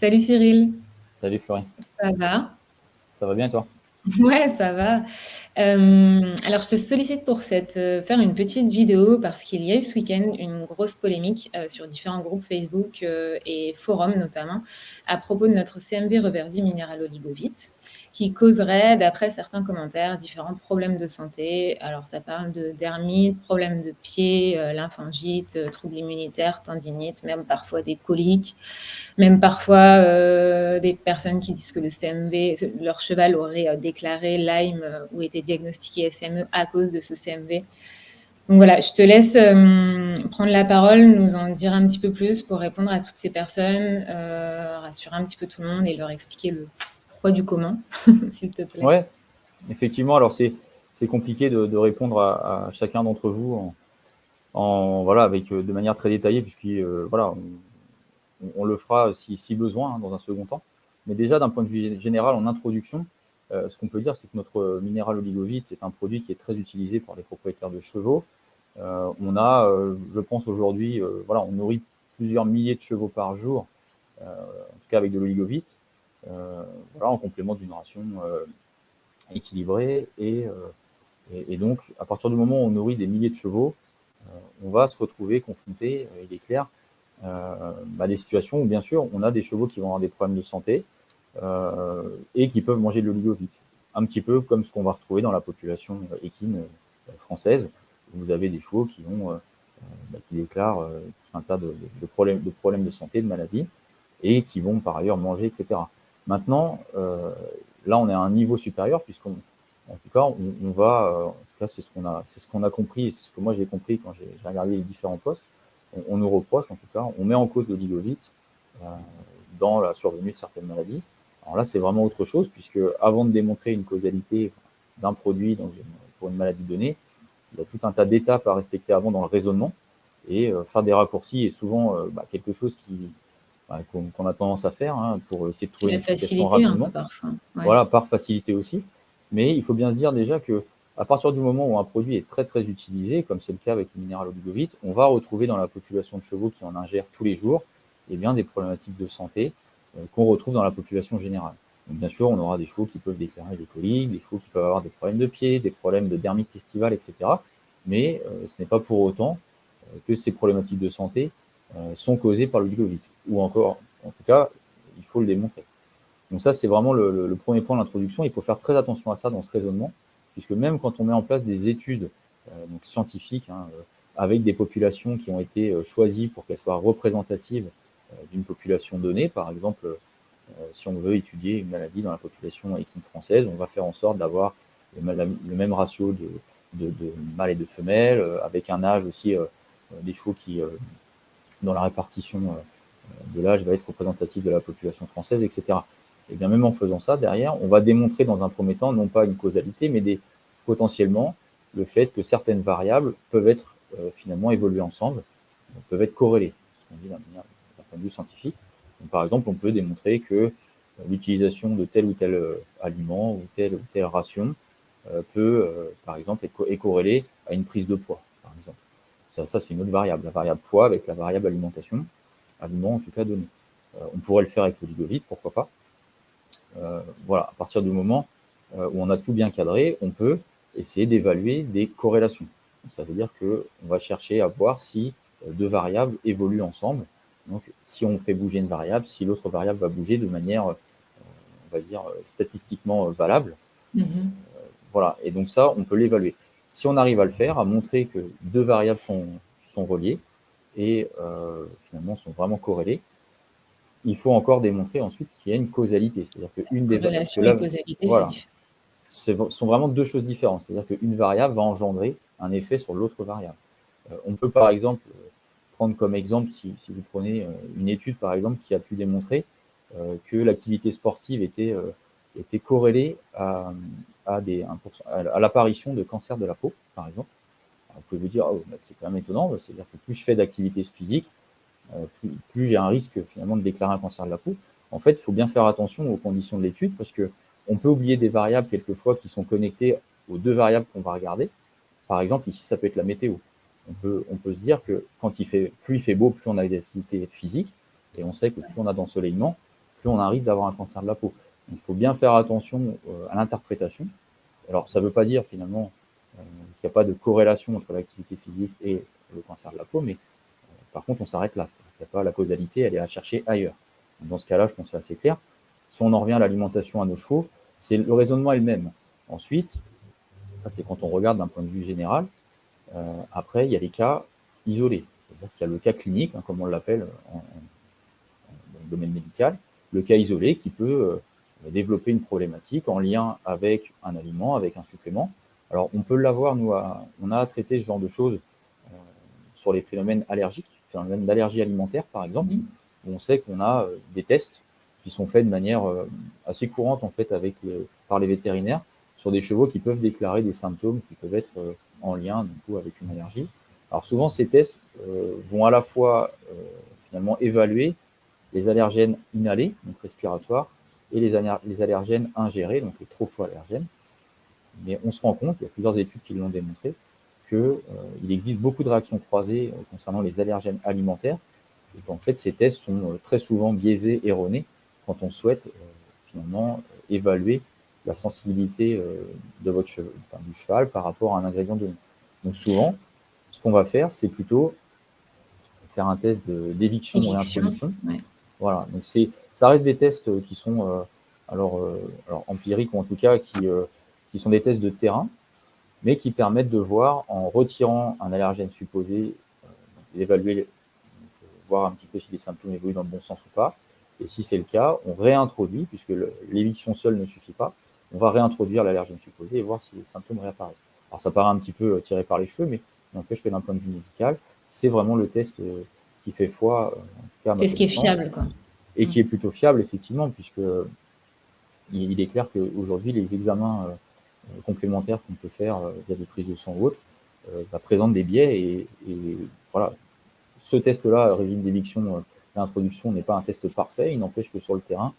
Salut Cyril, Salut Florie, ça va? ça va bien toi? Ouais, ça va. Alors, je te sollicite pour faire une petite vidéo parce qu'il y a eu ce week-end une grosse polémique sur différents groupes Facebook et forums notamment à propos de notre CMV Reverdy Mineral Oligovite qui causerait, d'après certains commentaires, différents problèmes de santé. Alors, ça parle de dermite, problèmes de pied, lymphangite, troubles immunitaires, tendinite, même parfois des coliques. Même parfois, des personnes qui disent que le CMV, leur cheval aurait déclaré Lyme ou été diagnostiqué SME à cause de ce CMV. Donc voilà, je te laisse prendre la parole, nous en dire un petit peu plus pour répondre à toutes ces personnes, rassurer un petit peu tout le monde et leur expliquer le pourquoi du comment, s'il te plaît. Ouais, effectivement, alors c'est compliqué de répondre à chacun d'entre vous voilà, avec de manière très détaillée, voilà, on le fera si besoin, hein, dans un second temps. Mais déjà, d'un point de vue général, en introduction, ce qu'on peut dire, c'est que notre minéral oligovite est un produit qui est très utilisé par les propriétaires de chevaux. On a, je pense aujourd'hui, voilà, on nourrit plusieurs milliers de chevaux par jour, en tout cas avec de l'oligovite, voilà, en complément d'une ration équilibrée. Et donc, à partir du moment où on nourrit des milliers de chevaux, on va se retrouver confronté, il est clair, à des situations où, bien sûr, on a des chevaux qui vont avoir des problèmes de santé et qui peuvent manger de l'oligovite. Un petit peu comme ce qu'on va retrouver dans la population équine française. Vous avez des chevaux qui déclarent tout un tas de problèmes de santé, de maladies, et qui vont par ailleurs manger, etc. Maintenant, là, on est à un niveau supérieur, puisqu'on, en tout cas, on va, en tout cas, c'est ce qu'on a compris, et c'est ce que moi j'ai compris quand j'ai regardé les différents postes. On nous reproche, en tout cas, on met en cause l'oligovite euh, dans la survenue de certaines maladies. Alors là, c'est vraiment autre chose, puisque avant de démontrer une causalité d'un produit pour une maladie donnée, il y a tout un tas d'étapes à respecter avant dans le raisonnement, et faire des raccourcis est souvent quelque chose qu'on a tendance à faire, hein, pour essayer de C'est trouver une la explication facilité un peu rapidement. parfois. Ouais. Voilà, par facilité aussi. Mais il faut bien se dire déjà que à partir du moment où un produit est très très utilisé, comme c'est le cas avec le minéral oligovite, on va retrouver dans la population de chevaux qui en ingèrent tous les jours, eh bien, des problématiques de santé qu'on retrouve dans la population générale. Donc, bien sûr, on aura des chevaux qui peuvent déclarer des coliques, des chevaux qui peuvent avoir des problèmes de pied, des problèmes de dermite estivale, etc. Mais ce n'est pas pour autant que ces problématiques de santé sont causées par l'oligovite. Ou encore, en tout cas, il faut le démontrer. Donc ça, c'est vraiment le premier point de l'introduction. Il faut faire très attention à ça dans ce raisonnement, puisque même quand on met en place des études donc scientifiques, hein, avec des populations qui ont été choisies pour qu'elles soient représentatives d'une population donnée, par exemple, si on veut étudier une maladie dans la population équine française, on va faire en sorte d'avoir le même ratio de mâles et de femelles, avec un âge aussi des chevaux qui, dans la répartition de l'âge, va être représentatif de la population française, etc. Et bien même en faisant ça, derrière, on va démontrer dans un premier temps, non pas une causalité, mais potentiellement le fait que certaines variables peuvent être finalement évoluer ensemble, peuvent être corrélées, ce qu'on dit d'un point de vue scientifique. Donc, par exemple, on peut démontrer que l'utilisation de tel ou tel aliment ou telle ration peut, par exemple, être corrélée à une prise de poids, par exemple. Ça c'est une autre variable, la variable poids avec la variable alimentation, aliment en tout cas donné. On pourrait le faire avec l'oligovite, pourquoi pas. Voilà, à partir du moment où on a tout bien cadré, on peut essayer d'évaluer des corrélations. Donc, ça veut dire qu'on va chercher à voir si deux variables évoluent ensemble. Donc, si on fait bouger une variable, si l'autre variable va bouger de manière, on va dire, statistiquement valable. Mhm. Voilà, et donc ça, on peut l'évaluer. Si on arrive à le faire, à montrer que deux variables sont reliées et finalement sont vraiment corrélées, il faut encore démontrer ensuite qu'il y a une causalité. C'est-à-dire Corrélation et causalité, c'est voilà, différent. ce sont vraiment deux choses différentes. C'est-à-dire qu'une variable va engendrer un effet sur l'autre variable. On peut par exemple prendre comme exemple, si vous prenez une étude par exemple qui a pu démontrer que l'activité sportive était corrélée à l'apparition de cancer de la peau, par exemple. Alors, vous pouvez vous dire, oh, bah, c'est quand même étonnant, c'est-à-dire que plus je fais d'activité physique, plus j'ai un risque finalement de déclarer un cancer de la peau. En fait, il faut bien faire attention aux conditions de l'étude parce que on peut oublier des variables quelquefois qui sont connectées aux deux variables qu'on va regarder. Par exemple, ici, ça peut être la météo. On peut se dire que plus il fait beau, plus on a d'activité physique, et on sait que plus on a d'ensoleillement, plus on a un risque d'avoir un cancer de la peau. Donc, il faut bien faire attention à l'interprétation. Alors, ça ne veut pas dire finalement qu'il n'y a pas de corrélation entre l'activité physique et le cancer de la peau, mais par contre, on s'arrête là. Il n'y a pas la causalité, elle est à chercher ailleurs. Dans ce cas-là, je pense que c'est assez clair. Si on en revient à l'alimentation à nos chevaux, le raisonnement est le même. Ensuite, ça c'est quand on regarde d'un point de vue général. Après, il y a les cas isolés. C'est-à-dire qu'il y a le cas clinique, comme on l'appelle dans le domaine médical, le cas isolé qui peut développer une problématique en lien avec un aliment, avec un supplément. Alors, on peut l'avoir, nous, on a traité ce genre de choses sur les phénomènes allergiques, phénomènes d'allergie alimentaire, par exemple, où on sait qu'on a des tests qui sont faits de manière assez courante, en fait, par les vétérinaires, sur des chevaux qui peuvent déclarer des symptômes qui peuvent être en lien, du coup, avec une allergie. Alors, souvent, ces tests vont à la fois, finalement, évaluer les allergènes inhalés, donc respiratoires, et les allergènes ingérés, donc les trophoallergènes. Mais on se rend compte, il y a plusieurs études qui l'ont démontré, qu'il existe beaucoup de réactions croisées concernant les allergènes alimentaires, et qu'en fait, ces tests sont très souvent biaisés, erronés, quand on souhaite finalement évaluer la sensibilité de votre du cheval par rapport à un ingrédient donné. Donc souvent, ce qu'on va faire, c'est plutôt faire un test d'éviction ou réintroduction. Ouais. Voilà, donc ça reste des tests qui sont alors empiriques, ou en tout cas qui sont des tests de terrain, mais qui permettent de voir, en retirant un allergène supposé, d'évaluer, voir un petit peu si les symptômes évoluent dans le bon sens ou pas. Et si c'est le cas, on réintroduit, puisque l'éviction seule ne suffit pas, on va réintroduire l'allergène supposé et voir si les symptômes réapparaissent. Alors ça paraît un petit peu tiré par les cheveux, mais n'empêche que d'un point de vue médical, c'est vraiment le test qui fait foi, en tout cas à ma C'est ce qui est connaissance, fiable, quoi. et qui est plutôt fiable, effectivement, puisque il est clair qu'aujourd'hui, les examens complémentaires qu'on peut faire via des prises de sang ou autres présentent des biais, et voilà. Ce test-là, régime d'éviction d'introduction, n'est pas un test parfait. Il n'empêche que sur le terrain,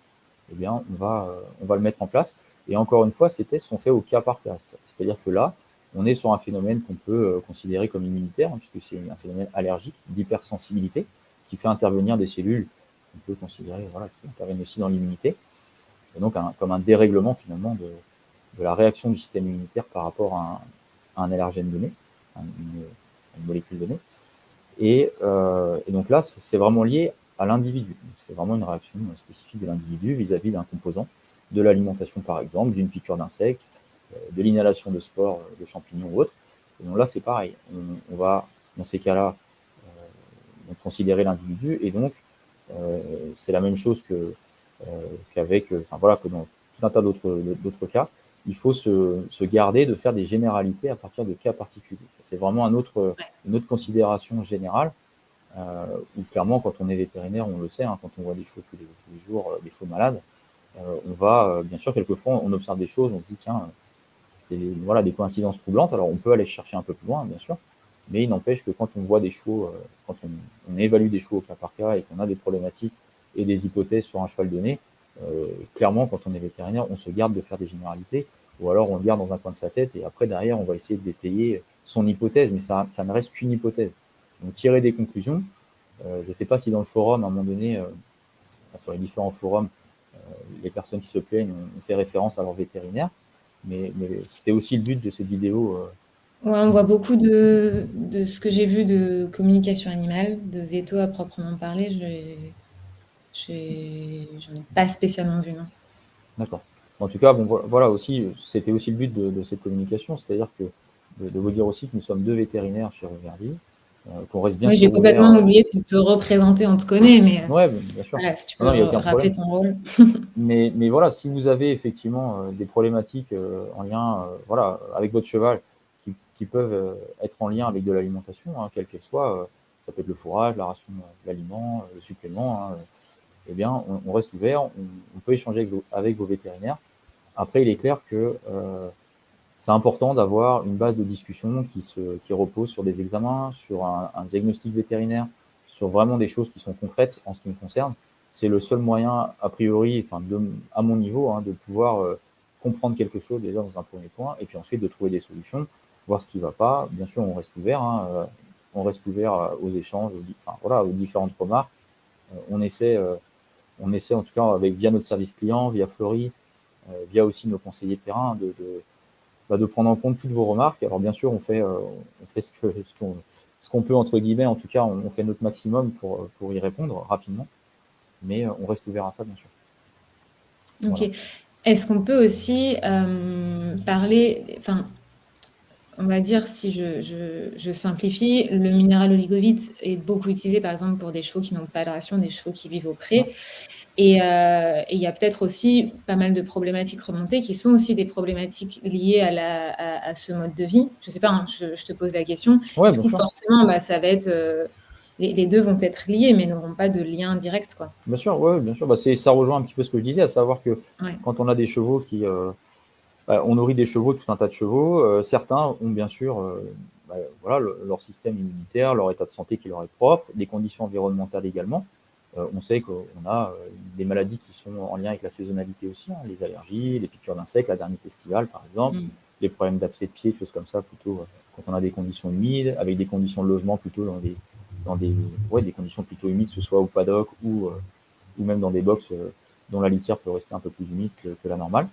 eh bien, on va le mettre en place. Et encore une fois, ces tests sont faits au cas par cas. C'est-à-dire que là, on est sur un phénomène qu'on peut considérer comme immunitaire, puisque c'est un phénomène allergique, d'hypersensibilité, qui fait intervenir des cellules qu'on peut considérer, voilà, qui interviennent aussi dans l'immunité. Et donc, comme un dérèglement, finalement, de la réaction du système immunitaire par rapport à un allergène donné, à une molécule donnée. Et donc là, c'est vraiment lié à l'individu. C'est vraiment une réaction spécifique de l'individu vis-à-vis d'un composant, de l'alimentation par exemple, d'une piqûre d'insecte, de l'inhalation de spores, de champignons ou autres. Et donc là, c'est pareil. On va, dans ces cas-là, considérer l'individu, et donc c'est la même chose qu'avec, enfin voilà, que dans tout un tas d'autres cas. Il faut se garder de faire des généralités à partir de cas particuliers. C'est vraiment une autre considération générale, où clairement, quand on est vétérinaire, on le sait, quand on voit des chevaux tous les jours, des chevaux malades, on va, bien sûr, quelquefois, on observe des choses, on se dit, tiens, c'est voilà, des coïncidences troublantes. Alors, on peut aller chercher un peu plus loin, bien sûr, mais il n'empêche que quand on voit des chevaux, quand on évalue des chevaux au cas par cas et qu'on a des problématiques et des hypothèses sur un cheval donné, clairement, quand on est vétérinaire, on se garde de faire des généralités, ou alors on le garde dans un coin de sa tête, et après, derrière, on va essayer de détailler son hypothèse, mais ça ne reste qu'une hypothèse. Donc, tirer des conclusions. Je ne sais pas si dans le forum, à un moment donné, sur les différents forums, les personnes qui se plaignent ont fait référence à leur vétérinaire, mais c'était aussi le but de cette vidéo. Ouais, on voit beaucoup de ce que j'ai vu de communication animale, de veto à proprement parler. J'en ai pas spécialement vu, non. D'accord. En tout cas, bon, voilà aussi, c'était aussi le but de cette communication, c'est-à-dire que de vous dire aussi que nous sommes deux vétérinaires chez Reverdy, qu'on reste bien Oui, sûr j'ai ouvert. complètement oublié de te représenter, on te connaît, mais Ouais, bien sûr. voilà, si tu Non, peux non, il n'y a aucun rappeler problème. ton rôle. Mais voilà, si vous avez effectivement des problématiques en lien, voilà, avec votre cheval, qui peuvent être en lien avec de l'alimentation, quelle qu'elle soit, ça peut être le fourrage, la ration, l'aliment, le supplément, eh bien, on reste ouvert, on peut échanger avec vos vétérinaires. Après, il est clair que c'est important d'avoir une base de discussion qui repose sur des examens, sur un diagnostic vétérinaire, sur vraiment des choses qui sont concrètes en ce qui me concerne. C'est le seul moyen, a priori, enfin à mon niveau, de pouvoir comprendre quelque chose déjà dans un premier point, et puis ensuite de trouver des solutions, voir ce qui ne va pas. Bien sûr, on reste ouvert, on reste ouvert aux échanges, enfin, voilà, aux différentes remarques. On essaie on essaie en tout cas via notre service client, via Flory, via aussi nos conseillers de terrain, de prendre en compte toutes vos remarques. Alors bien sûr, on fait ce qu'on peut, entre guillemets, en tout cas, on fait notre maximum pour y répondre rapidement, mais on reste ouvert à ça, bien sûr. Ok. Voilà. Est-ce qu'on peut aussi parler, enfin, on va dire, si je simplifie, le minéral oligovite est beaucoup utilisé, par exemple, pour des chevaux qui n'ont pas de ration, des chevaux qui vivent au pré. Et il y a peut-être aussi pas mal de problématiques remontées qui sont aussi des problématiques liées à ce mode de vie. Je sais pas, hein, je te pose la question. Et Ouais, du bien coup, sûr. forcément, ça va être les deux vont être liés, mais n'auront pas de lien direct, quoi. Bien sûr, ouais, bien sûr. Ça rejoint un petit peu ce que je disais, à savoir que Ouais. quand on a des chevaux on nourrit des chevaux, tout un tas de chevaux. Certains ont bien sûr voilà, leur système immunitaire, leur état de santé qui leur est propre, des conditions environnementales également. On sait qu'on a des maladies qui sont en lien avec la saisonnalité aussi, hein, les allergies, les piqûres d'insectes, la dernière estivale par exemple, les problèmes d'abcès de pied, choses comme ça, plutôt quand on a des conditions humides, avec des conditions de logement plutôt des conditions plutôt humides, que ce soit au paddock ou même dans des box dont la litière peut rester un peu plus humide que la normale.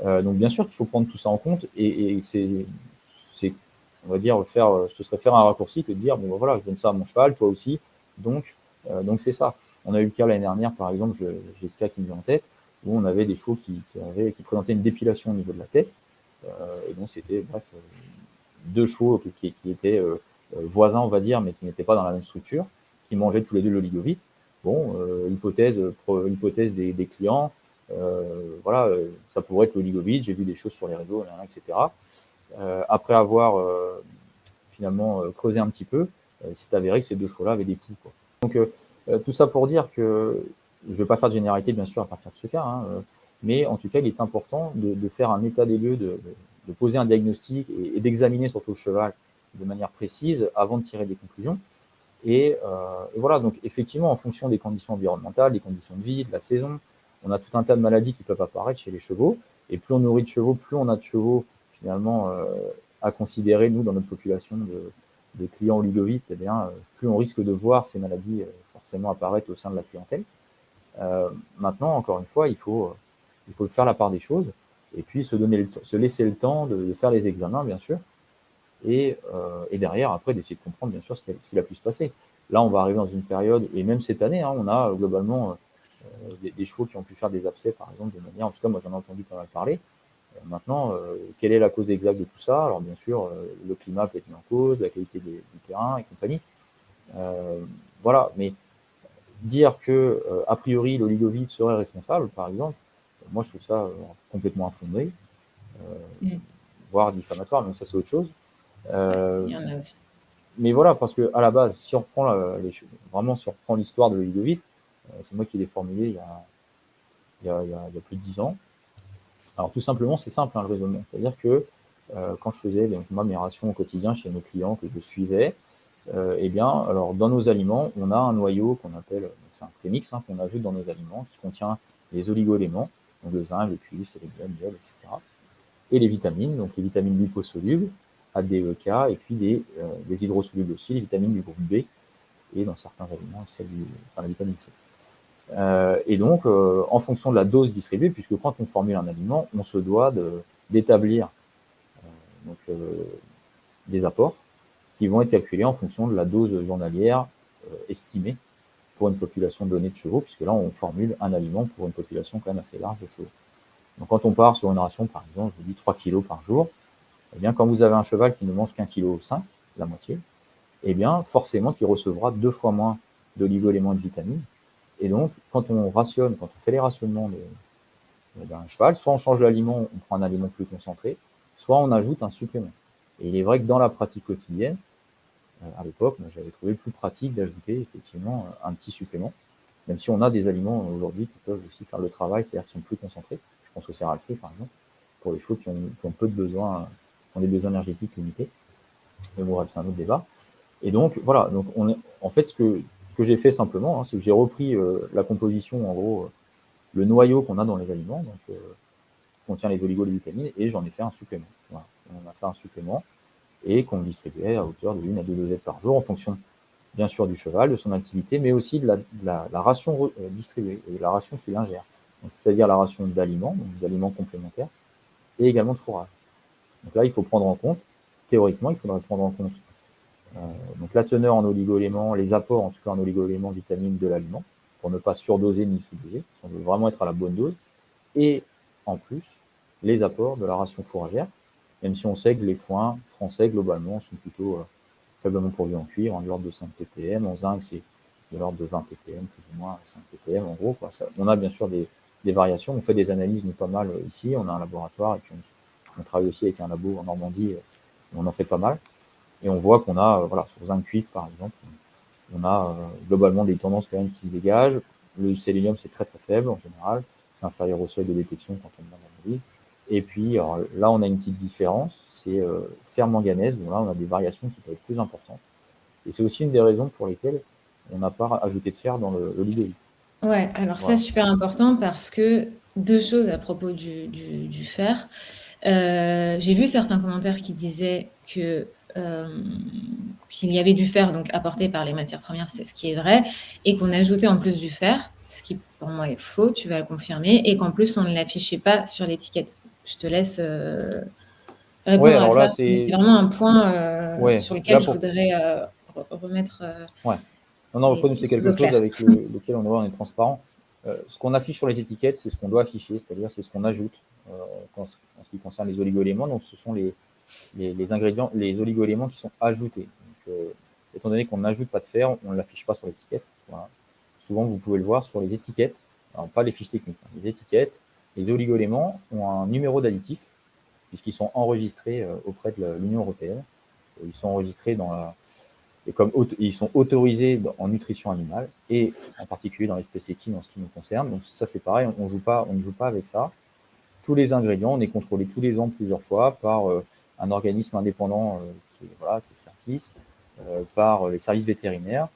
Donc bien sûr qu'il faut prendre tout ça en compte et on va dire, ce serait faire un raccourci que de dire, bon, ben voilà, je donne ça à mon cheval, toi aussi, donc c'est ça. On a eu le cas l'année dernière, par exemple, Jessica qui me vient en tête, où on avait des chevaux qui présentaient une dépilation au niveau de la tête, et donc c'était, bref, deux chevaux qui étaient voisins, on va dire, mais qui n'étaient pas dans la même structure, qui mangeaient tous les deux l'oligovite. Bon, hypothèse des clients, voilà, ça pourrait être l'oligovite, j'ai vu des choses sur les réseaux, etc. Après avoir finalement creusé un petit peu, c'est avéré que ces deux chevaux-là avaient des poux, quoi. Donc tout ça pour dire que je ne vais pas faire de généralité, bien sûr, à partir de ce cas, hein, mais en tout cas, il est important de faire un état des lieux, de poser un diagnostic et d'examiner surtout le cheval de manière précise avant de tirer des conclusions. Et voilà, donc effectivement, en fonction des conditions environnementales, des conditions de vie, de la saison, on a tout un tas de maladies qui peuvent apparaître chez les chevaux. Et plus on nourrit de chevaux, plus on a de chevaux finalement à considérer, nous, dans notre population de clients oligovites, eh bien, plus on risque de voir ces maladies forcément apparaître au sein de la clientèle. Maintenant, encore une fois, il faut faire la part des choses et puis se laisser le temps de faire les examens, bien sûr, et derrière, après, d'essayer de comprendre, bien sûr, ce qu'il a pu se passer. Là, on va arriver dans une période, et même cette année, hein, on a globalement des chevaux qui ont pu faire des abcès, par exemple, de manière, en tout cas, moi j'en ai entendu pas mal parler. Maintenant, quelle est la cause exacte de tout ça? Alors, bien sûr, le climat peut être mis en cause, la qualité du terrain et compagnie. Voilà, mais dire que, a priori, l'oligovite serait responsable, par exemple, moi je trouve ça complètement infondé, voire diffamatoire, donc ça c'est autre chose. Ouais, Euh, il y en a aussi. mais voilà, parce que à la base, si on reprend vraiment, si on reprend l'histoire de l'oligovite, c'est moi qui l'ai formulé il y a plus de 10 ans. Alors tout simplement, c'est simple, hein, le raisonnement. C'est-à-dire que quand je faisais donc, moi, mes rations au quotidien chez nos clients que je suivais, eh bien, alors dans nos aliments, on a un noyau qu'on appelle, c'est un prémix hein, qu'on ajoute dans nos aliments, qui contient les oligo-éléments, donc le zinc, le cuivre, sélénium, iode, etc. Et les vitamines, donc les vitamines liposolubles, ADEK, et puis des hydrosolubles aussi, les vitamines du groupe B, et dans certains aliments, la vitamine C. Et donc, en fonction de la dose distribuée, puisque quand on formule un aliment, on se doit d'établir des apports qui vont être calculés en fonction de la dose journalière estimée pour une population donnée de chevaux, puisque là, on formule un aliment pour une population quand même assez large de chevaux. Donc, quand on part sur une ration, par exemple, je vous dis 3 kg par jour, eh bien, quand vous avez un cheval qui ne mange qu'1,5 kg, la moitié, eh bien, forcément, qu'il recevra 2 fois moins d'oligo-éléments et de vitamines. Et donc, quand on fait les rationnements d'un cheval, soit on change l'aliment, on prend un aliment plus concentré, soit on ajoute un supplément. Et il est vrai que dans la pratique quotidienne, à l'époque, moi, j'avais trouvé plus pratique d'ajouter effectivement un petit supplément, même si on a des aliments aujourd'hui qui peuvent aussi faire le travail, c'est-à-dire qui sont plus concentrés. Je pense au céral-fruit, par exemple, pour les chevaux qui ont peu de besoins, qui ont des besoins énergétiques limités. Mais bon, bref, c'est un autre débat. Et donc, voilà. Donc, en fait, ce que j'ai fait simplement, hein, c'est que j'ai repris la composition, en gros, le noyau qu'on a dans les aliments, donc qui contient les oligos, les vitamines, et j'en ai fait un supplément. Voilà. On a fait un supplément et qu'on distribuait à hauteur de 1 à 2 dosettes par jour en fonction bien sûr du cheval, de son activité, mais aussi de la ration distribuée et de la ration qu'il ingère. C'est-à-dire la ration d'aliments, donc d'aliments complémentaires, et également de fourrage. Donc là, il faut prendre en compte, théoriquement, il faudrait prendre en compte donc la teneur en oligo-éléments, les apports en tout cas en oligo-éléments, vitamines de l'aliment, pour ne pas surdoser ni sous-doser, on veut vraiment être à la bonne dose, et en plus, les apports de la ration fourragère, même si on sait que les foins français, globalement, sont plutôt faiblement pourvus en cuivre, de l'ordre de 5 ppm, en zinc, c'est de l'ordre de 20 ppm, plus ou moins 5 ppm, en gros. Quoi. Ça, on a bien sûr des variations, on fait des analyses, nous, pas mal ici, on a un laboratoire, et puis on travaille aussi avec un labo en Normandie, où on en fait pas mal. Et on voit qu'on a, voilà, sur zinc cuivre par exemple, on a globalement des tendances quand même qui se dégagent. Le sélénium, c'est très très faible en général, c'est inférieur au seuil de détection quand on demande l'analyse. Et puis alors, là, on a une petite différence, c'est fer manganèse, où là, on a des variations qui peuvent être plus importantes. Et c'est aussi une des raisons pour lesquelles on n'a pas ajouté de fer dans l'oligoïde. Ouais, alors ça, Voilà. super important parce que deux choses à propos du fer. J'ai vu certains commentaires qui disaient que qu'il y avait du fer donc apporté par les matières premières, c'est ce qui est vrai, et qu'on ajoutait en plus du fer, ce qui pour moi est faux, tu vas le confirmer, et qu'en plus on ne l'affichait pas sur l'étiquette. Je te laisse Ouais, répondre à alors là, ça, mais c'est c'est. vraiment un point Ouais, sur là lequel je pour. voudrais remettre Ouais. Non, non, après, nous, c'est les choses quelque au chose clair. avec lequel on est transparent. Ce qu'on affiche sur les étiquettes, c'est ce qu'on doit afficher, c'est-à-dire c'est ce qu'on ajoute en ce qui concerne les oligo-éléments. Donc, ce sont les ingrédients, les oligo-éléments qui sont ajoutés. Donc, étant donné qu'on n'ajoute pas de fer, on ne l'affiche pas sur l'étiquette. Voilà. Souvent, vous pouvez le voir sur les étiquettes, alors pas les fiches techniques, hein, les étiquettes. Les oligo-éléments ont un numéro d'additif, puisqu'ils sont enregistrés auprès de l'Union européenne. Ils sont enregistrés dans la, et comme ils sont autorisés en nutrition animale et en particulier dans l'espèce équine en ce qui nous concerne. Donc ça c'est pareil, on ne joue pas avec ça. Tous les ingrédients, on est contrôlé tous les ans plusieurs fois par un organisme indépendant qui est CERTIS, par les services vétérinaires.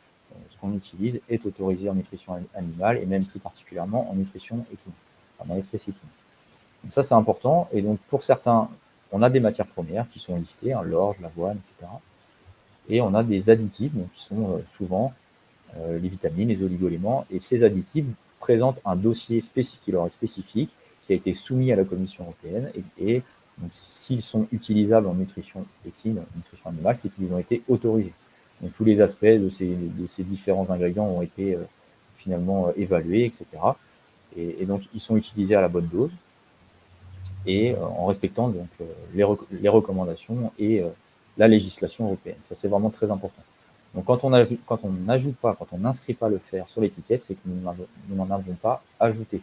Ce qu'on utilise est autorisé en nutrition animale et même plus particulièrement en nutrition équine, enfin, dans l'espèce équine. Donc ça c'est important. Et donc pour certains, on a des matières premières qui sont listées, hein, l'orge, l'avoine, etc. Et on a des additifs donc, qui sont souvent les vitamines, les oligo-éléments. Et ces additifs présentent un dossier spécifique, qui leur est spécifique, qui a été soumis à la Commission européenne. Et donc, s'ils sont utilisables en nutrition équine, nutrition animale, c'est qu'ils ont été autorisés. Donc tous les aspects de ces différents ingrédients ont été finalement évalués, etc. Et donc ils sont utilisés à la bonne dose et en respectant donc les recommandations et la législation européenne. Ça, c'est vraiment très important. Donc, quand on n'ajoute pas, quand on n'inscrit pas le fer sur l'étiquette, c'est que nous n'en avons pas ajouté.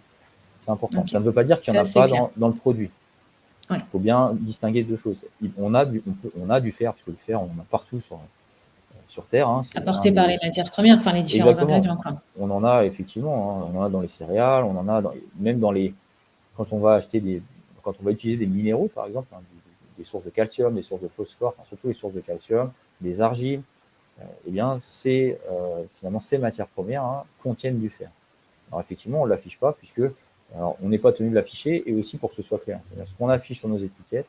C'est important. Ça Ok, ne veut pas dire qu'il n'y en ça a c'est pas clair. dans le produit. Ouais. Il faut bien distinguer deux choses. On a du fer, parce que le fer, on en a partout sur Terre. Hein, c'est un Apporté par les des. matières premières, enfin les différents Exactement. ingrédients, quoi. On en a effectivement. Hein, on en a dans les céréales, on en a même dans les. Quand on va acheter quand on va utiliser des minéraux, par exemple, hein, des sources de calcium, des sources de phosphore, enfin, surtout les sources de calcium, des argiles, eh bien, finalement, ces matières premières contiennent du fer. Alors, effectivement, on ne l'affiche pas, puisque alors, on n'est pas tenu de l'afficher, et aussi pour que ce soit clair. C'est-à-dire, ce qu'on affiche sur nos étiquettes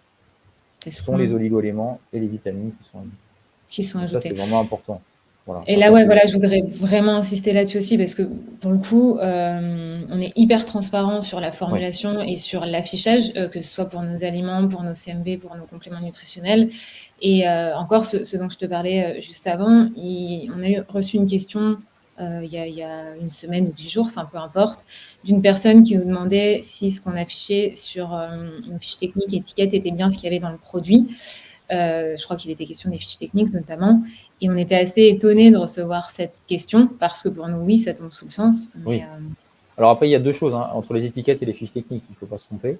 C'est ce sont les qu'on oligo-éléments et les vitamines qui sont ajoutés. qui sont Donc, ça, c'est ajoutés. vraiment important. Voilà. Et là, Après, ouais, voilà, je voudrais vraiment insister là-dessus aussi parce que pour le coup, on est hyper transparent sur la oui, formulation et sur l'affichage, que ce soit pour nos aliments, pour nos CMV, pour nos compléments nutritionnels. Et encore, ce dont je te parlais juste avant, on a reçu une question il y a une semaine ou 10 jours, enfin peu importe, d'une personne qui nous demandait si ce qu'on affichait sur nos fiches techniques et étiquettes était bien ce qu'il y avait dans le produit. Je crois qu'il était question des fiches techniques notamment. Et on était assez étonnés de recevoir cette question parce que pour nous, oui, ça tombe sous le sens. Mais oui. Alors après, il y a deux choses entre les étiquettes et les fiches techniques. Il ne faut pas se tromper.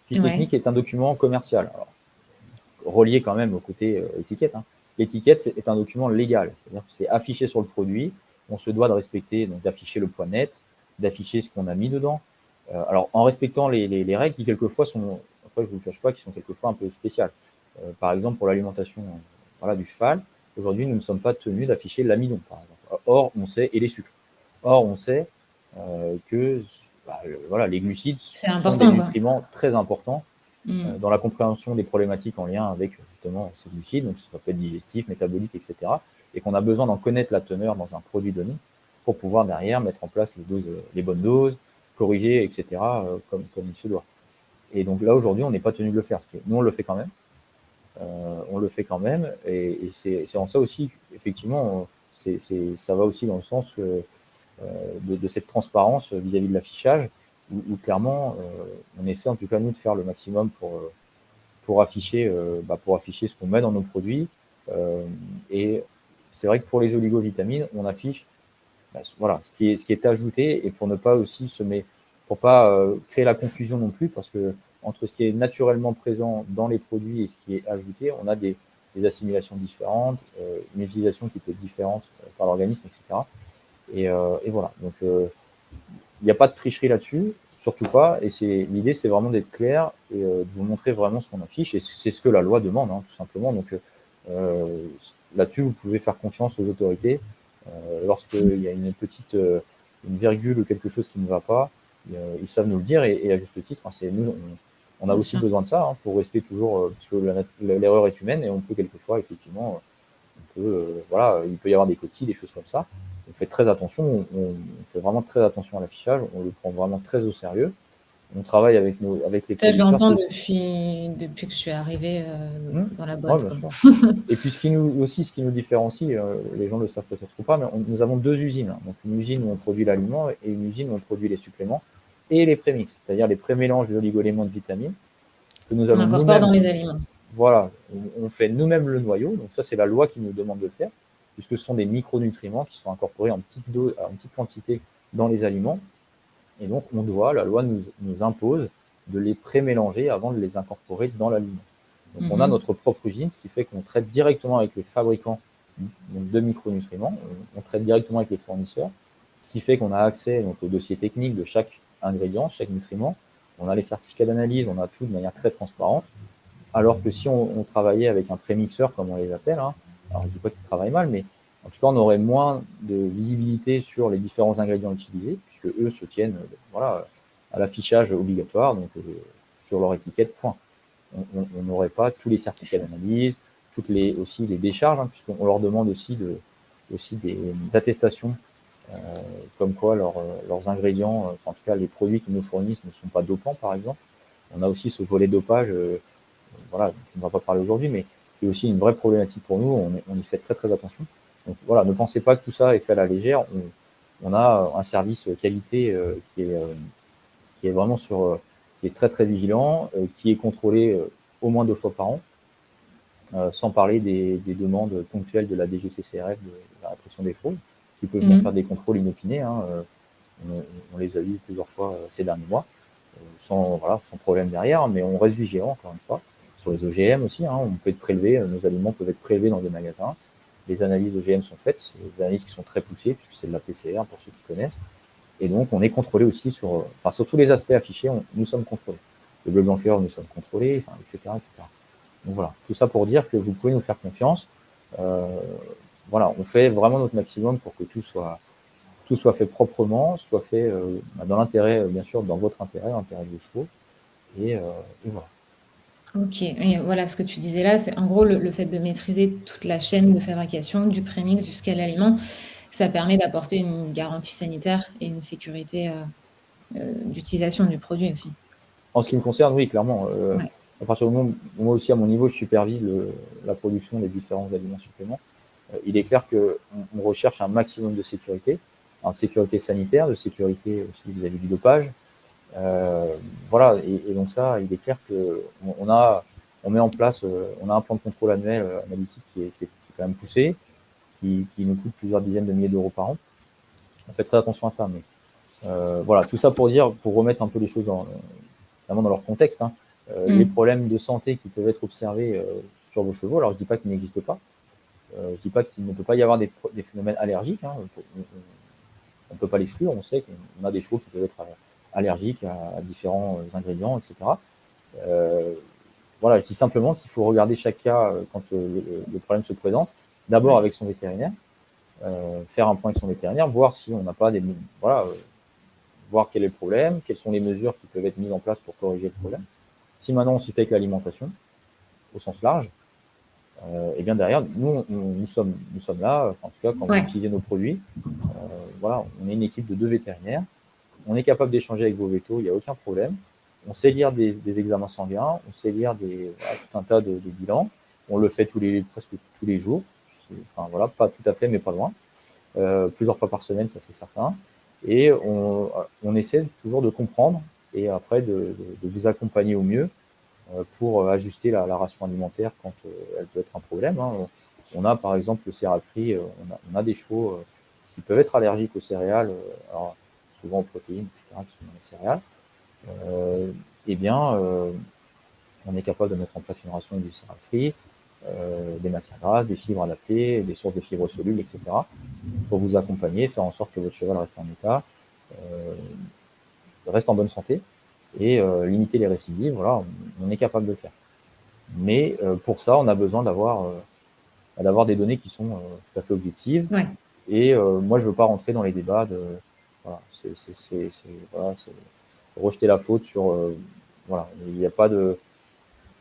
Fiche ouais, technique est un document commercial. Alors, relié quand même au côté étiquette. Hein. L'étiquette est un document légal, c'est-à-dire que c'est affiché sur le produit, on se doit de respecter, donc d'afficher le poids net, d'afficher ce qu'on a mis dedans. Alors en respectant les règles qui quelquefois sont, après je ne vous le cache pas, qui sont quelquefois un peu spéciales. Par exemple pour l'alimentation du cheval, aujourd'hui nous ne sommes pas tenus d'afficher l'amidon par exemple. Or on sait, et les sucres. Or on sait que les glucides c'est sont des important, quoi. nutriments très importants Mm. dans la compréhension des problématiques en lien avec justement ces glucides, donc ça peut être digestif, métabolique, etc. et qu'on a besoin d'en connaître la teneur dans un produit donné pour pouvoir derrière mettre en place les bonnes doses, corriger, etc., comme il se doit. Et donc là, aujourd'hui, on n'est pas tenu de le faire. Nous, on le fait quand même. On le fait quand même, et c'est en ça aussi, effectivement, ça va aussi dans le sens de cette transparence vis-à-vis de l'affichage, où clairement, on essaie en tout cas, nous, de faire le maximum pour afficher ce qu'on met dans nos produits. Et c'est vrai que pour les oligovitamines, on affiche voilà, ce qui est ajouté, et pour ne pas aussi pour pas créer la confusion non plus, parce que entre ce qui est naturellement présent dans les produits et ce qui est ajouté, on a des assimilations différentes, une utilisation qui peut être différente par l'organisme, etc. Et voilà. Donc, il n'y a pas de tricherie là-dessus, surtout pas. Et l'idée, c'est vraiment d'être clair et de vous montrer vraiment ce qu'on affiche. Et c'est ce que la loi demande, hein, tout simplement. Donc, là-dessus, vous pouvez faire confiance aux autorités. Lorsqu'il y a une virgule ou quelque chose qui ne va pas, ils savent nous le dire, et à juste titre. Hein, nous, on a Bien aussi sûr. besoin de ça, hein, pour rester toujours, parce que l'erreur est humaine, et on peut quelquefois, effectivement, voilà, il peut y avoir des coquilles, des choses comme ça. On fait très attention, on fait vraiment très attention à l'affichage, on le prend vraiment très au sérieux. On travaille avec les Ça, je producteurs. l'entends depuis que je suis arrivée dans la Ouais, boîte, bien quoi. sûr. Et puis ce qui nous différencie, les gens ne le savent peut-être ou pas, mais nous avons deux usines, hein. Donc une usine où on produit l'aliment et une usine où on produit les suppléments et les prémix, c'est-à-dire les prémélanges d'oligo-éléments de vitamines que nous On allons incorpore dans nous-mêmes. les aliments. Voilà, on fait nous-mêmes le noyau, donc ça c'est la loi qui nous demande de le faire, puisque ce sont des micronutriments qui sont incorporés en petite quantité dans les aliments, et donc la loi nous impose de les pré-mélanger avant de les incorporer dans l'aliment. Donc on a notre propre usine, ce qui fait qu'on traite directement avec les fabricants de micronutriments, on traite directement avec les fournisseurs, ce qui fait qu'on a accès donc au dossier technique de chaque ingrédient, chaque nutriment, on a les certificats d'analyse, on a tout de manière très transparente. Alors que si on travaillait avec un prémixeur, comme on les appelle, hein, alors je ne dis pas qu'ils travaillent mal, mais en tout cas, on aurait moins de visibilité sur les différents ingrédients utilisés, puisque eux se tiennent voilà, à l'affichage obligatoire, donc sur leur étiquette, point. On n'aurait pas tous les certificats d'analyse, aussi les décharges, hein, puisqu'on leur demande aussi des attestations, comme quoi leurs ingrédients, en tout cas les produits qu'ils nous fournissent, ne sont pas dopants, par exemple. On a aussi ce volet dopage, voilà, on ne va pas parler aujourd'hui, mais qui est aussi une vraie problématique pour nous. On y fait très très attention. Donc voilà, ne pensez pas que tout ça est fait à la légère. On a un service qualité qui est vraiment qui est très très vigilant, qui est contrôlé au moins 2 fois par an, sans parler des demandes ponctuelles de la DGCCRF, de la répression des fraudes, qui peut venir faire des contrôles inopinés, hein. On les a vus plusieurs fois ces derniers mois, sans problème derrière, mais on reste vigilant, encore une fois. Sur les OGM aussi, hein, on peut être prélevé, nos aliments peuvent être prélevés dans des magasins. Les analyses OGM sont faites, c'est des analyses qui sont très poussées, puisque c'est de la PCR pour ceux qui connaissent. Et donc, on est contrôlé aussi sur tous les aspects affichés, nous sommes contrôlés. Le bleu blanc cœur, nous sommes contrôlés, etc., etc. Donc voilà, tout ça pour dire que vous pouvez nous faire confiance. Voilà, on fait vraiment notre maximum pour que tout soit fait proprement, soit fait dans l'intérêt, bien sûr, dans votre intérêt, l'intérêt de vos chevaux. Et voilà. Ok, et voilà ce que tu disais là, c'est en gros le fait de maîtriser toute la chaîne de fabrication, du prémix jusqu'à l'aliment, ça permet d'apporter une garantie sanitaire et une sécurité d'utilisation du produit aussi. En ce qui me concerne, oui, clairement. Ouais. À partir du moment où moi aussi, à mon niveau, je supervise la production des différents aliments suppléments, il est clair qu'on recherche un maximum de sécurité, de sécurité sanitaire, de sécurité aussi vis-à-vis du dopage. Voilà, et donc ça, il est clair qu'on met en place, on a un plan de contrôle annuel analytique qui est quand même poussé, qui nous coûte plusieurs dizaines de milliers d'euros par an. On fait très attention à ça, mais voilà, tout ça pour remettre un peu les choses vraiment dans leur contexte, hein. Les problèmes de santé qui peuvent être observés sur vos chevaux, alors je dis pas qu'ils n'existent pas, je dis pas qu'il ne peut pas y avoir des phénomènes allergiques, hein. On ne peut pas l'exclure, on sait qu'on a des chevaux qui peuvent être allergiques à différents ingrédients, etc. Voilà, je dis simplement qu'il faut regarder chaque cas quand le problème se présente, d'abord avec son vétérinaire, faire un point avec son vétérinaire, voir si on n'a pas voir quel est le problème, quelles sont les mesures qui peuvent être mises en place pour corriger le problème. Si maintenant on suspecte l'alimentation, au sens large, Et bien derrière, nous sommes là, en tout cas quand vous Ouais. utilisez nos produits, voilà, on est une équipe de 2 vétérinaires, on est capable d'échanger avec vos vétos, il n'y a aucun problème. On sait lire des examens sanguins, on sait lire tout un tas de bilans, on le fait presque tous les jours, enfin voilà, pas tout à fait, mais pas loin, plusieurs fois par semaine, ça c'est certain. Et on essaie toujours de comprendre et après de vous accompagner au mieux pour ajuster la ration alimentaire quand elle peut être un problème. Hein. On a par exemple le céréal free, on a des chevaux qui peuvent être allergiques aux céréales, alors, souvent aux protéines, etc., qui sont dans les céréales. Eh bien, on est capable de mettre en place une ration avec du céréal free, des matières grasses, des fibres adaptées, des sources de fibres solubles, etc., pour vous accompagner, faire en sorte que votre cheval reste en état, reste en bonne santé et limiter les récidives. Voilà, on est capable de le faire. Mais pour ça, on a besoin d'avoir des données qui sont tout à fait objectives. Ouais. Et moi, je veux pas rentrer dans les débats de voilà, voilà, rejeter la faute sur voilà, il n'y a pas de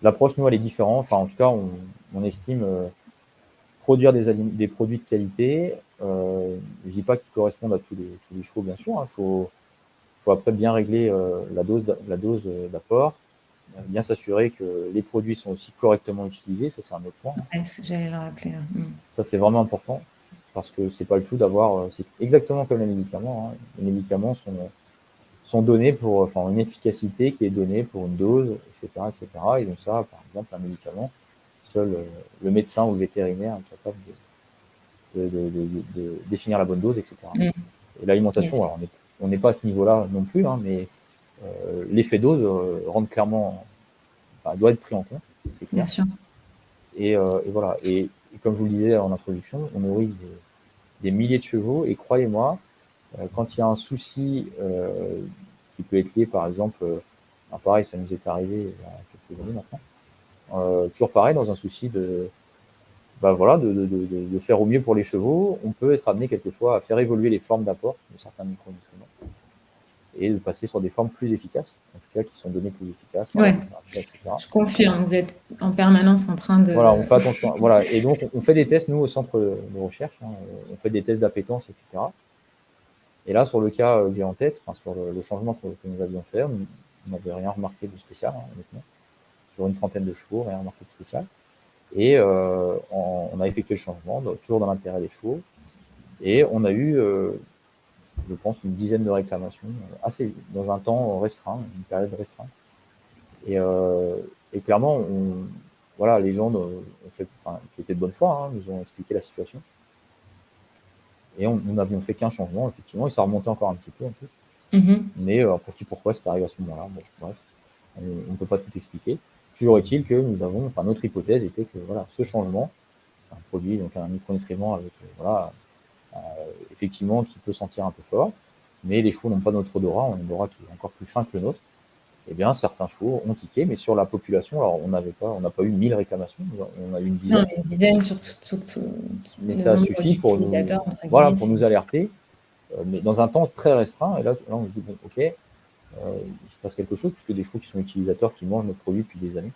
l'approche nous elle est différente. Enfin, en tout cas, on estime produire des produits de qualité. Je dis pas qu'ils correspondent à tous les chevaux, bien sûr. Hein. Faut après bien régler la dose d'apport, bien s'assurer que les produits sont aussi correctement utilisés. Ça, c'est un autre point. Hein. Ouais, j'allais le rappeler. Ça, c'est vraiment important parce que c'est pas le tout d'avoir. C'est exactement comme les médicaments. Hein. Les médicaments sont donnés pour, enfin, une efficacité qui est donnée pour une dose, etc., etc. Et donc ça, par exemple, un médicament, seul le médecin ou le vétérinaire est capable de définir la bonne dose, etc. Mm. Et l'alimentation, Yes. alors on n'est pas à ce niveau-là non plus, hein, mais l'effet dose rentre clairement, enfin, doit être pris en compte, c'est clair. Bien sûr. Et voilà. Et comme je vous le disais en introduction, on nourrit des milliers de chevaux. Et croyez-moi, quand il y a un souci qui peut être lié, par exemple, pareil, ça nous est arrivé il y a quelques années maintenant, toujours pareil, dans un souci voilà, de faire au mieux pour les chevaux, on peut être amené quelquefois à faire évoluer les formes d'apport de certains micronutriments et de passer sur des formes plus efficaces, en tout cas qui sont données plus efficaces par la Ouais. littérature, etc. Je confirme. Vous êtes en permanence en train Voilà, de. on fait attention. Voilà, et donc on fait des tests, nous, au centre de recherche, hein, on fait des tests d'appétence, etc. Et là, sur le cas que j'ai en tête, enfin, sur le changement que nous avions fait, on n'avait rien remarqué de spécial, hein, honnêtement. Sur une trentaine de chevaux, rien remarqué de spécial. Et on a effectué le changement, toujours dans l'intérêt des chevaux. Et on a eu, je pense, une dizaine de réclamations, assez dans un temps restreint, une période restreinte. Et clairement, voilà, les gens qui étaient de bonne foi, hein, nous ont expliqué la situation. Et nous n'avions fait qu'un changement, effectivement, et ça remontait encore un petit peu en plus. Mhm. Mais pour qui, pourquoi c'est arrivé à ce moment-là, bon, bref, on ne peut pas tout expliquer. Toujours est-il que notre hypothèse était que voilà, ce changement, c'est un produit, donc un micronutriment avec voilà, effectivement qui peut sentir un peu fort, mais les chevaux n'ont pas notre odorat, on a un odorat qui est encore plus fin que le nôtre. Eh bien, certains chevaux ont tiqué, mais sur la population, alors on n'a pas eu 1000 réclamations, on a eu une Non, dizaine. mais une dizaine sur tout Mais le ça nombre suffit pour nous, d'utilisateurs, entre voilà, guillemets. pour nous alerter, mais dans un temps très restreint. Et là on se dit, bon, ok, il se passe quelque chose, puisque des chevaux qui sont utilisateurs, qui mangent nos produits depuis des années.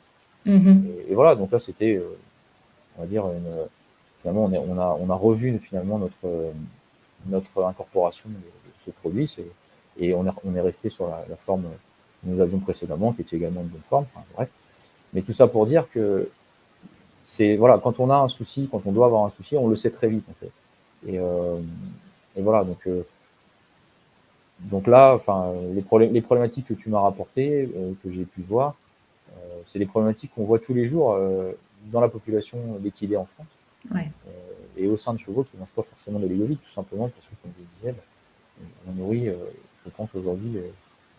Mhm. Et voilà, donc là, c'était, on va dire, finalement, on a revu finalement notre incorporation de ce produit, et on est resté sur la forme que nous avions précédemment, qui était également une bonne forme. Enfin, bref. Mais tout ça pour dire que c'est voilà, quand on a un souci, quand on doit avoir un souci, on le sait très vite en fait. Et voilà, donc là, enfin, les problématiques que tu m'as rapportées, que j'ai pu voir, c'est des problématiques qu'on voit tous les jours dans la population d'équidés en France Ouais. et au sein de chevaux qui ne mangent pas forcément de l'égovite, tout simplement parce que, comme je le disais, on nourrit, je pense aujourd'hui,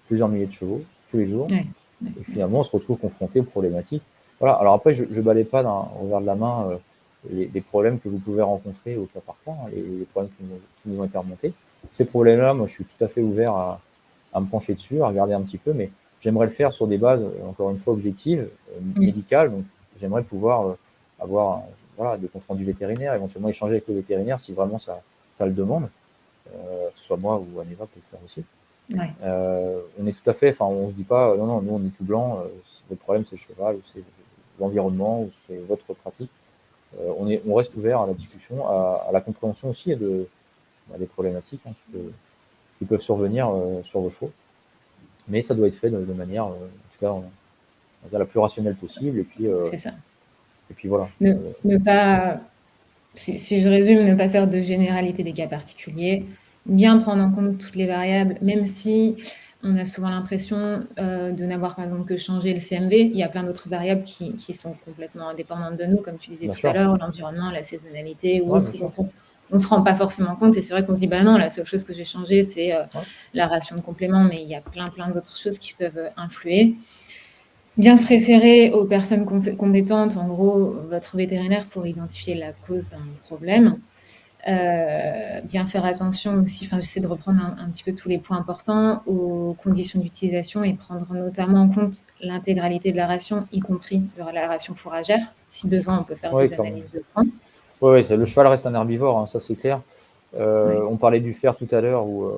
plusieurs milliers de chevaux tous les jours. Ouais. Ouais. Et finalement, on se retrouve confronté aux problématiques. Voilà. Alors après, je ne balaye pas d'un revers de la main les problèmes que vous pouvez rencontrer au cas par cas, hein, les problèmes qui nous ont été remontés. Ces problèmes-là, moi, je suis tout à fait ouvert à me pencher dessus, à regarder un petit peu, mais j'aimerais le faire sur des bases, encore une fois, objectives, Mm. médicales. Donc, j'aimerais pouvoir avoir voilà, des comptes rendus vétérinaires, éventuellement échanger avec le vétérinaire si vraiment ça le demande, que ce soit moi ou Aneva peut le faire aussi. Ouais. On est tout à fait, enfin, on se dit pas, non, non, nous on est tout blanc, le problème c'est le cheval, ou c'est l'environnement, ou c'est votre pratique. on reste ouvert à la discussion, à la compréhension aussi des problématiques qui peuvent survenir sur vos chevaux. Mais ça doit être fait de manière, en tout cas, on va dire la plus rationnelle possible. C'est ça. Et puis voilà. Ne pas, si je résume, ne pas faire de généralité des cas particuliers, bien prendre en compte toutes les variables, même si on a souvent l'impression de n'avoir par exemple que changé le CMV. Il y a plein d'autres variables qui sont complètement indépendantes de nous, comme tu disais Bien tout sûr. à l'heure, l'environnement, la saisonnalité ou Ouais, autre, bien sûr. dont on ne se rend pas forcément compte. Et c'est vrai qu'on se dit, bah non, la seule chose que j'ai changée, c'est la ration de complément, mais il y a plein d'autres choses qui peuvent influer. Bien se référer aux personnes compétentes, en gros, votre vétérinaire, pour identifier la cause d'un problème. Bien faire attention aussi, enfin j'essaie de reprendre un petit peu tous les points importants aux conditions d'utilisation et prendre notamment en compte l'intégralité de la ration, y compris de la ration fourragère. Si besoin, on peut faire Ouais, des clairement. analyses de points. Ouais, le cheval reste un herbivore, hein, ça c'est clair. Ouais. On parlait du fer tout à l'heure, où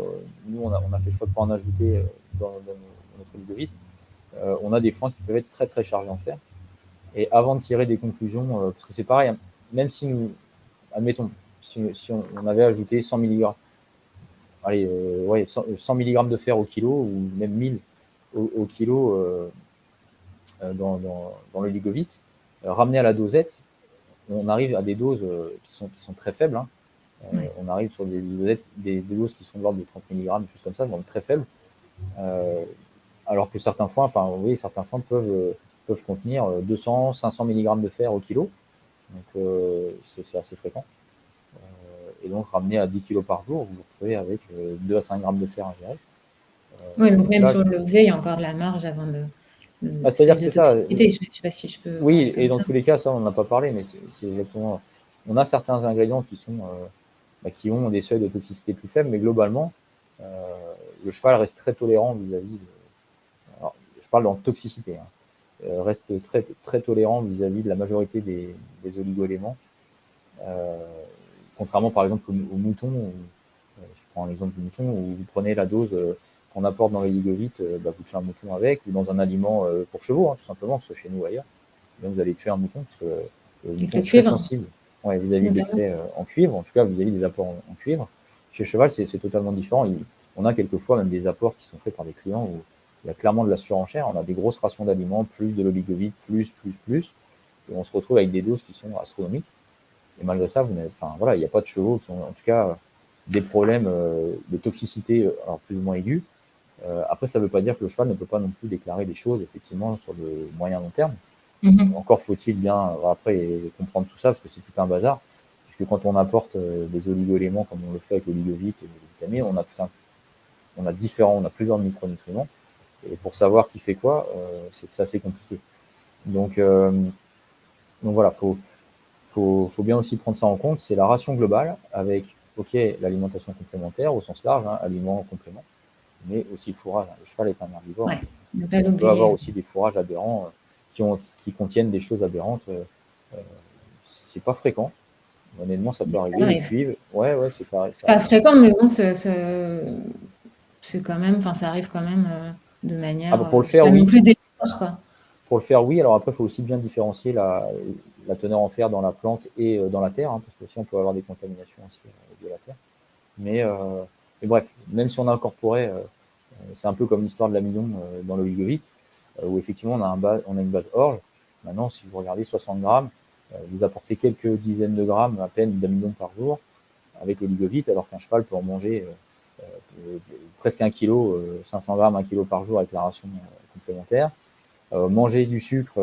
nous on a fait le choix de ne pas en ajouter dans notre Ludovic. On a des foins qui peuvent être très très chargés en fer. Et avant de tirer des conclusions, parce que c'est pareil, hein, même si nous, admettons, si on avait ajouté 100 mg, allez, 100 mg de fer au kilo, ou même 1000 au kilo dans le Ligovite, ramené à la dosette, on arrive à des doses qui sont très faibles. Hein. Ouais. On arrive sur des doses qui sont de l'ordre de 30 mg, des choses comme ça, donc très faibles. Alors que certains foins peuvent contenir 200, 500 mg de fer au kilo. Donc c'est assez fréquent. Et donc ramené à 10 kg par jour, vous vous retrouvez avec 2 à 5 grammes de fer ingéré. Oui, donc même sur le OSE, il y a encore de la marge avant de c'est-à-dire que de c'est ça. toxicité. Je ne sais pas si je peux parler Oui, et comme dans ça. tous les cas, ça on n'en a pas parlé, mais c'est exactement. On a certains ingrédients qui ont des seuils de toxicité plus faibles, mais globalement, le cheval reste très tolérant vis-à-vis. Alors, je parle en toxicité. Hein. Reste très, très tolérant vis-à-vis de la majorité des oligo-éléments. Contrairement par exemple au mouton, je prends l'exemple du mouton, où vous prenez la dose qu'on apporte dans les ligovites, vous tuez un mouton avec, ou dans un aliment pour chevaux, hein, tout simplement, que ce soit chez nous ou ailleurs. Là, vous allez tuer un mouton, parce que le mouton est très sensible vis-à-vis de l'excès en cuivre, en tout cas vis-à-vis des apports en cuivre. Chez le cheval, c'est totalement différent. On a quelquefois même des apports qui sont faits par des clients où il y a clairement de la surenchère. On a des grosses rations d'aliments, plus de l'oligovite, plus. Et on se retrouve avec des doses qui sont astronomiques. Et malgré ça, il n'y a pas de chevaux qui ont, en tout cas, des problèmes de toxicité alors plus ou moins aigus. Après, ça ne veut pas dire que le cheval ne peut pas non plus déclarer des choses, effectivement, sur le moyen long terme. Encore faut-il bien, après, comprendre tout ça, parce que c'est tout un bazar. Puisque quand on apporte des oligo-éléments, comme on le fait avec l'oligovite et les vitamines, on a plusieurs micronutriments. Et pour savoir qui fait quoi, c'est assez compliqué. Donc voilà, faut bien aussi prendre ça en compte. C'est la ration globale avec, l'alimentation complémentaire au sens large, hein, aliments compléments, mais aussi le fourrage. Le cheval est un herbivore. Ouais, On peut avoir aussi des fourrages aberrants qui contiennent des choses aberrantes. C'est pas fréquent. Honnêtement, ça peut arriver. Les cuivres, c'est pareil. C'est pas fréquent, mais bon, c'est quand même, ça arrive quand même de manière. Pour le C'est faire, pas oui. non plus délire, quoi. Pour le faire, oui. Alors après, il faut aussi bien différencier la teneur en fer dans la plante et dans la terre, hein, parce que aussi on peut avoir des contaminations aussi de la terre. Mais bref, même si on a incorporé, c'est un peu comme l'histoire de l'amidon dans l'oligovite, où effectivement on a une base orge. Maintenant, si vous regardez 60 grammes, vous apportez quelques dizaines de grammes à peine d'amidon par jour avec l'oligovite, alors qu'un cheval peut en manger presque 1 kg, 500 grammes, 1 kg par jour avec la ration complémentaire. Manger du sucre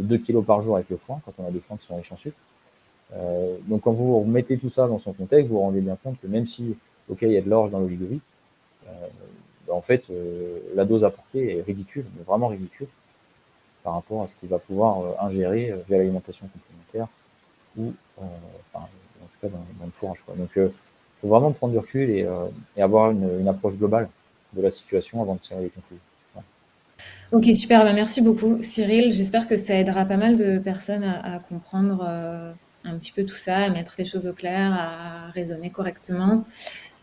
2 kg par jour avec le foin, quand on a des foins qui sont riches en sucre. Donc quand vous mettez tout ça dans son contexte, vous vous rendez bien compte que même si, il y a de l'orge dans l'oligovite, en fait, la dose apportée est ridicule, mais vraiment ridicule, par rapport à ce qu'il va pouvoir ingérer via l'alimentation complémentaire ou en tout cas dans le fourrage. Donc il faut vraiment prendre du recul et avoir une approche globale de la situation avant de tirer les conclusions. Ok, super, merci beaucoup Cyril. J'espère que ça aidera pas mal de personnes à comprendre un petit peu tout ça, à mettre les choses au clair, à raisonner correctement.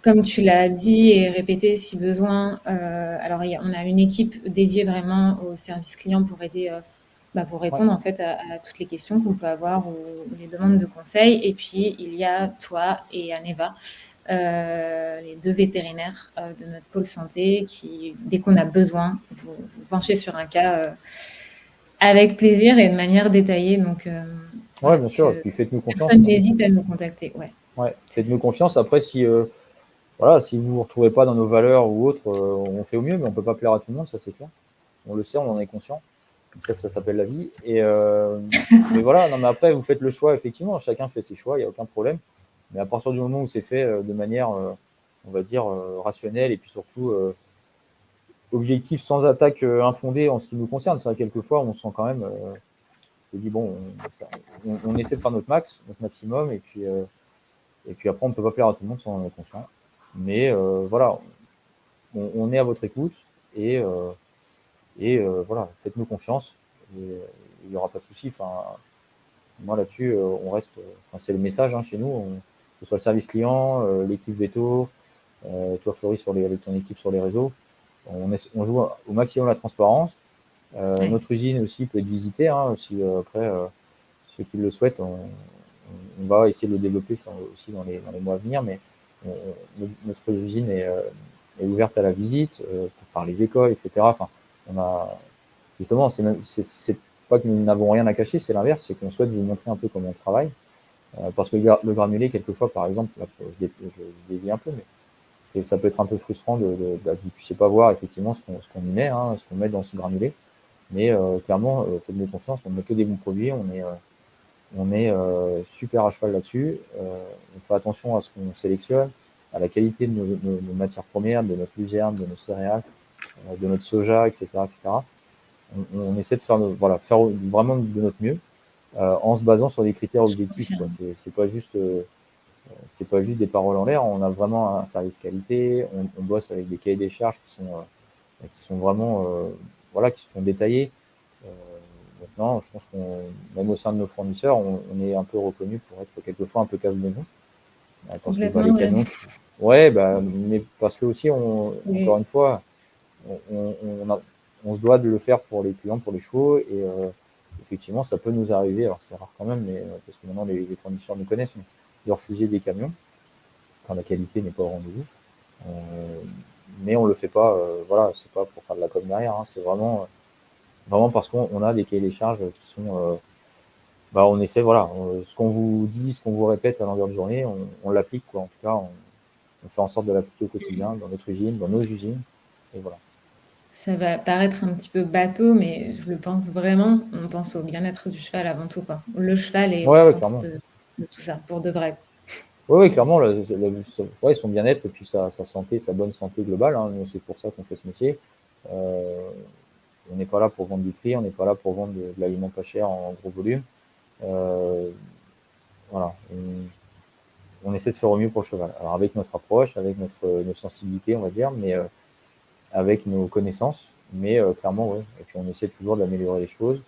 Comme tu l'as dit et répété si besoin, alors on a une équipe dédiée vraiment au service client pour aider pour Ouais, répondre en fait à toutes les questions qu'on peut avoir ou les demandes de conseils. Et puis, il y a toi et Aneva, les deux vétérinaires de notre pôle santé qui, dès qu'on a besoin, vous penchez sur un cas avec plaisir et de manière détaillée. Donc, ouais, voilà, bien sûr. Et que puis faites-nous confiance, personne hein. n'hésite à nous contacter. Ouais, Ouais, c'est faites-nous ça. confiance. Après, si voilà, si vous vous retrouvez pas dans nos valeurs ou autres, on fait au mieux, mais on peut pas plaire à tout le monde, ça c'est clair. On le sait, on en est conscient. Ça s'appelle la vie. Mais voilà, non, mais après, vous faites le choix, effectivement. Chacun fait ses choix, il n'y a aucun problème. Mais à partir du moment où c'est fait de manière, on va dire, rationnelle et puis surtout objectif, sans attaque infondée en ce qui nous concerne, c'est vrai, quelquefois, on se sent quand même, on se dit, bon, on essaie de faire notre max, notre maximum, et puis après, on ne peut pas plaire à tout le monde sans en être conscient. Mais voilà, on est à votre écoute et voilà, faites-nous confiance. Il n'y aura pas de souci. Enfin, moi là-dessus, on reste. Enfin, c'est le message chez nous. Que ce soit le service client, l'équipe veto, toi Floris avec ton équipe sur les réseaux, on joue au maximum la transparence. Ouais. Notre usine aussi peut être visitée. Si après ceux qui le souhaitent, on va essayer de le développer aussi dans les mois à venir. Mais notre usine est ouverte à la visite par les écoles, etc. Enfin, on a justement, c'est pas que nous n'avons rien à cacher, c'est l'inverse, c'est qu'on souhaite vous montrer un peu comment on travaille. Parce que le granulé, quelquefois, par exemple, là, je dévie un peu, mais ça peut être un peu frustrant que vous ne puissiez pas voir effectivement ce qu'on y met, ce qu'on met dans ce granulé. Mais clairement, faites-nous confiance, on ne met que des bons produits, on est super à cheval là-dessus. On fait attention à ce qu'on sélectionne, à la qualité de nos matières premières, de notre luzerne, de nos céréales, de notre soja, etc., etc. On essaie de faire, voilà, faire vraiment de notre mieux en se basant sur des critères Je objectifs, quoi. confirme. C'est pas juste des paroles en l'air. On a vraiment un service qualité. On bosse avec des cahiers des charges qui sont vraiment voilà, qui sont détaillés. Euh, Maintenant, je pense qu'on, même au sein de nos fournisseurs, on est un peu reconnu pour être quelquefois un peu casse-bonbon. Parce que bah, Complètement, les ouais. camions, ouais, bah, mais parce que aussi, encore Et une fois, on se doit de le faire pour les clients, pour les chevaux, et effectivement, ça peut nous arriver, alors c'est rare quand même, mais parce que maintenant les fournisseurs nous connaissent, mais de refuser des camions quand la qualité n'est pas au rendez-vous. Euh, mais on le fait pas, voilà, c'est pas pour faire de la com derrière, c'est vraiment parce qu'on a des cahiers des charges qui sont, bah, on essaie, voilà, ce qu'on vous dit, ce qu'on vous répète à longueur de journée, on l'applique, quoi. En tout cas, on fait en sorte de l'appliquer au quotidien, dans notre usine, dans nos usines, et voilà. ça va paraître un petit peu bateau, mais je le pense vraiment. On pense au bien-être du cheval avant tout, quoi. Le cheval est au Ouais, ouais, centre clairement. de tout ça, pour de vrai. Ouais, ouais, C'est clairement, ouais, son bien-être et puis sa santé, sa bonne santé globale, c'est pour ça qu'on fait ce métier. Euh, on n'est pas là pour vendre du prix, on n'est pas là pour vendre de l'aliment pas cher en gros volume. Euh, voilà, on essaie de faire au mieux pour le cheval. Alors avec notre approche, avec notre sensibilité, on va dire, mais avec nos connaissances, mais clairement, oui. Et puis on essaie toujours d'améliorer les choses.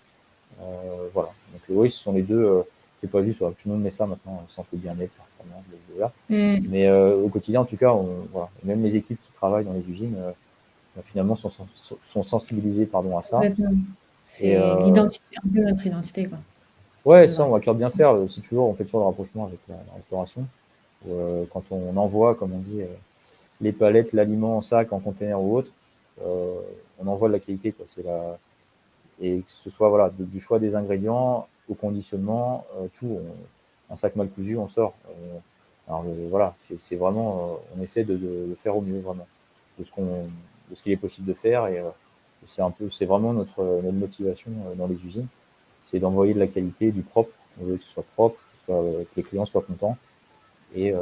Voilà. Donc oui, ce sont les deux. C'est pas juste, tout le monde met ça maintenant, santé, bien-être, performance, blablabla. Mmh. Mais au quotidien, en tout cas, voilà. Et même les équipes qui travaillent dans les usines, finalement, sont sensibilisées, pardon, à ça. Complètement. Et C'est l'identité, un peu notre identité, quoi, pour ouais, de ça, vrai. on va cœur bien faire. On fait toujours le rapprochement avec la restauration. Quand on envoie, comme on dit, les palettes, l'aliment en sac, en conteneur ou autre, euh, on envoie de la qualité, quoi. Et que ce soit voilà, du choix des ingrédients au conditionnement, tout, un sac mal cousu, on sort. Alors voilà, c'est vraiment, on essaie de le faire au mieux vraiment, de de ce qu'il est possible de faire et c'est vraiment notre motivation dans les usines, c'est d'envoyer de la qualité, du propre. On veut que ce soit propre, que les clients soient contents et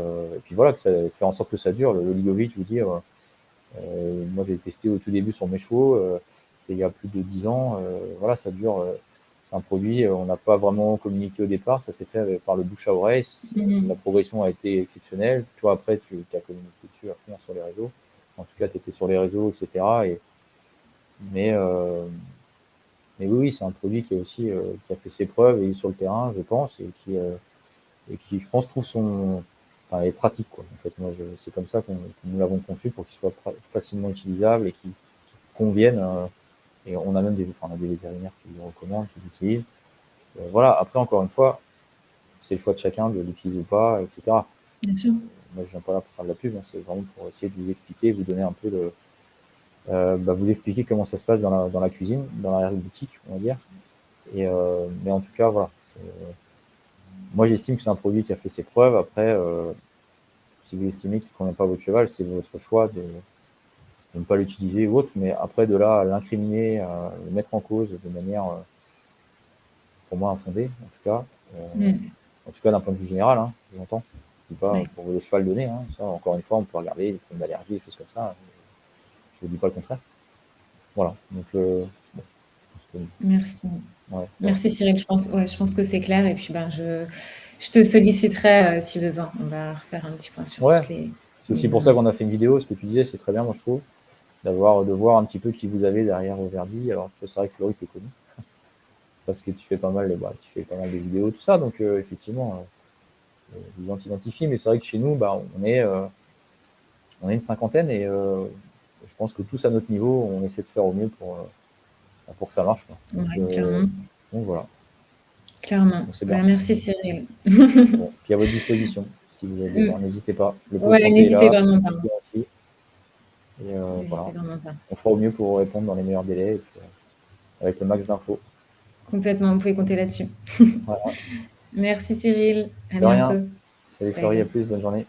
puis voilà, que ça faire en sorte que ça dure. Le Ligovic, je vous dis, moi, j'ai testé au tout début sur mes chevaux. C'était il y a plus de 10 ans. Voilà, ça dure. C'est un produit, on n'a pas vraiment communiqué au départ. Ça s'est fait par le bouche à oreille. La Mmh. progression a été exceptionnelle. Toi, après, tu as communiqué dessus à fond sur les réseaux. En tout cas, tu étais sur les réseaux, etc. Mais, euh, mais oui, oui, c'est un produit qui, est aussi, qui a fait ses preuves et sur le terrain, je pense, et qui, je pense, trouve enfin, est pratique, quoi. En fait, moi, c'est comme ça qu'on nous l'avons conçu pour qu'il soit facilement utilisable et qu'il convienne Et on a même on a des vétérinaires qui le recommandent, qui l'utilisent. Voilà, après, encore une fois, c'est le choix de chacun de l'utiliser ou pas, etc. Bien sûr. Moi, je viens pas là pour faire de la pub, hein, c'est vraiment pour essayer de vous expliquer, vous donner un peu vous expliquer comment ça se passe dans la cuisine, dans l'arrière-boutique, on va dire. Mais en tout cas, voilà. Moi, j'estime que c'est un produit qui a fait ses preuves. Après, si vous estimez qu'il ne convient pas à votre cheval, c'est votre choix de ne pas l'utiliser ou autre. Mais après, de là à l'incriminer, à le mettre en cause de manière, pour moi, infondée, en tout cas d'un point de vue général, hein, j'entends. Je dis pas Ouais. pour le cheval donné, hein, ça, encore une fois, on peut regarder les problèmes d'allergie, des choses comme ça. Je ne dis pas le contraire. Voilà. Donc, bon, je pense Merci. que, ouais, voilà. Merci Cyril, je pense que c'est clair et puis, ben, je te solliciterai, si besoin. On va refaire un petit point sur Ouais, toutes les c'est aussi pour ça éléments. qu'on a fait une vidéo. Ce que tu disais, c'est très bien, moi, je trouve, de voir un petit peu qui vous avez derrière Verdi. Alors, c'est vrai que Florie t'es connu parce que tu fais pas mal, tu fais pas mal de vidéos, tout ça. Donc, effectivement, les gens t'identifient. Mais c'est vrai que chez nous, on est une cinquantaine et je pense que tous à notre niveau, on essaie de faire au mieux pour que ça marche, quoi. Ouais, clairement. Donc voilà. Clairement. Donc c'est bien. Bah, merci Cyril. Bon, puis à votre disposition, si vous avez Mmh. besoin, n'hésitez pas. Le pôle Ouais, santé est n'hésitez là, vraiment pas. le bien aussi. Et voilà. N'hésitez vraiment pas. On fera au mieux pour vous répondre dans les meilleurs délais et puis, avec le max d'infos. Complètement, vous pouvez compter là-dessus. Voilà. Merci Cyril, à De rien. bientôt. Salut Florie, à Salut. plus, bonne journée.